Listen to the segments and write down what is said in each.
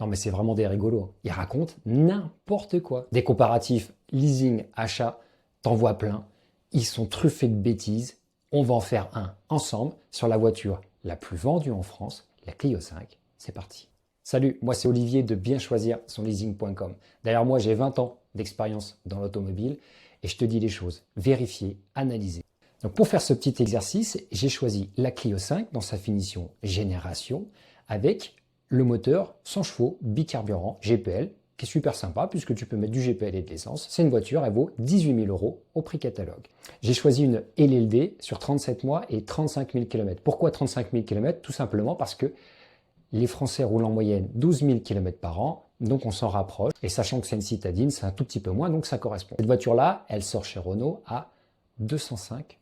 Non mais c'est vraiment des rigolos. Ils racontent n'importe quoi. Des comparatifs leasing, achat, t'en vois plein. Ils sont truffés de bêtises. On va en faire un ensemble sur la voiture la plus vendue en France, la Clio 5. C'est parti. Salut, moi c'est Olivier de bienchoisirsonleasing.com. D'ailleurs moi j'ai 20 ans d'expérience dans l'automobile et je te dis les choses, vérifier, analyser. Donc pour faire ce petit exercice, j'ai choisi la Clio 5 dans sa finition génération avec le moteur 100 chevaux bicarburant GPL qui est super sympa puisque tu peux mettre du GPL et de l'essence. C'est une voiture, elle vaut 18 000 € au prix catalogue. J'ai choisi une LLD sur 37 mois et 35 000 km. Pourquoi 35 000 km? Tout simplement parce que les Français roulent en moyenne 12 000 km par an, donc on s'en rapproche. Et sachant que c'est une citadine, c'est un tout petit peu moins, donc ça correspond. Cette voiture-là, elle sort chez Renault à 205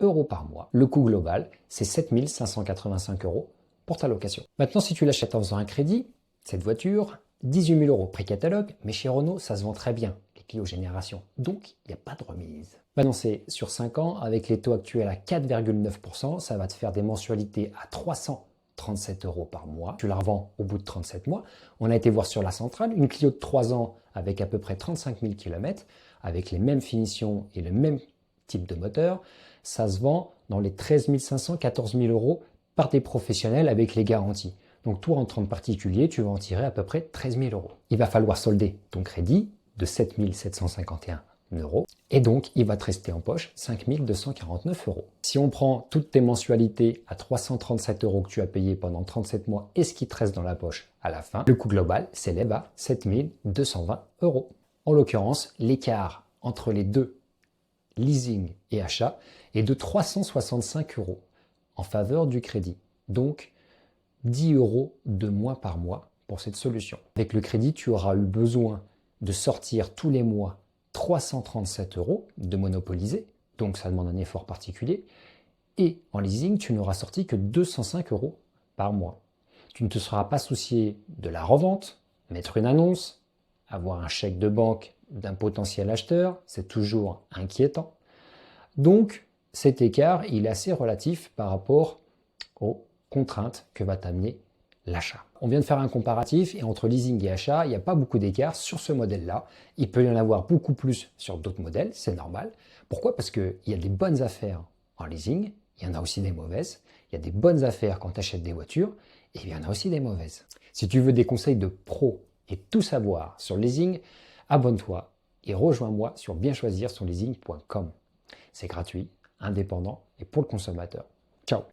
€ par mois. Le coût global, c'est 7 585 € pour ta location. Maintenant, si tu l'achètes en faisant un crédit, cette voiture, 18 000 € prix catalogue, mais chez Renault, ça se vend très bien, les Clio Génération. Donc, il n'y a pas de remise. Maintenant, c'est sur 5 ans, avec les taux actuels à 4,9%, ça va te faire des mensualités à 337 € par mois. Tu la revends au bout de 37 mois. On a été voir sur la centrale, une Clio de 3 ans avec à peu près 35 000 km, avec les mêmes finitions et le même type de moteur. Ça se vend dans les 13 500, 14 000 € par des professionnels avec les garanties. Donc toi, en tant que particulier, tu vas en tirer à peu près 13 000 €. Il va falloir solder ton crédit de 7 751 € et donc il va te rester en poche 5 249 €. Si on prend toutes tes mensualités à 337 € que tu as payé pendant 37 mois et ce qui te reste dans la poche à la fin, le coût global s'élève à 7 220 €. En l'occurrence, l'écart entre les deux, leasing et achat, est de 365 € en faveur du crédit. Donc 10 € de moins par mois pour cette solution. Avec le crédit, tu auras eu besoin de sortir tous les mois 337 € de monopoliser, donc ça demande un effort particulier. Et en leasing, tu n'auras sorti que 205 € par mois. Tu ne te seras pas soucié de la revente, mettre une annonce, avoir un chèque de banque d'un potentiel acheteur, c'est toujours inquiétant. Donc cet écart, il est assez relatif par rapport aux contraintes que va t'amener l'achat. On vient de faire un comparatif et entre leasing et achat, il n'y a pas beaucoup d'écart sur ce modèle-là. Il peut y en avoir beaucoup plus sur d'autres modèles, c'est normal. Pourquoi? Parce qu'il y a des bonnes affaires en leasing, il y en a aussi des mauvaises. Il y a des bonnes affaires quand tu achètes des voitures et il y en a aussi des mauvaises. Si tu veux des conseils de pro et tout savoir sur le leasing, abonne-toi et rejoins-moi sur bienchoisirsonleasing.com. C'est gratuit, indépendant et pour le consommateur. Ciao!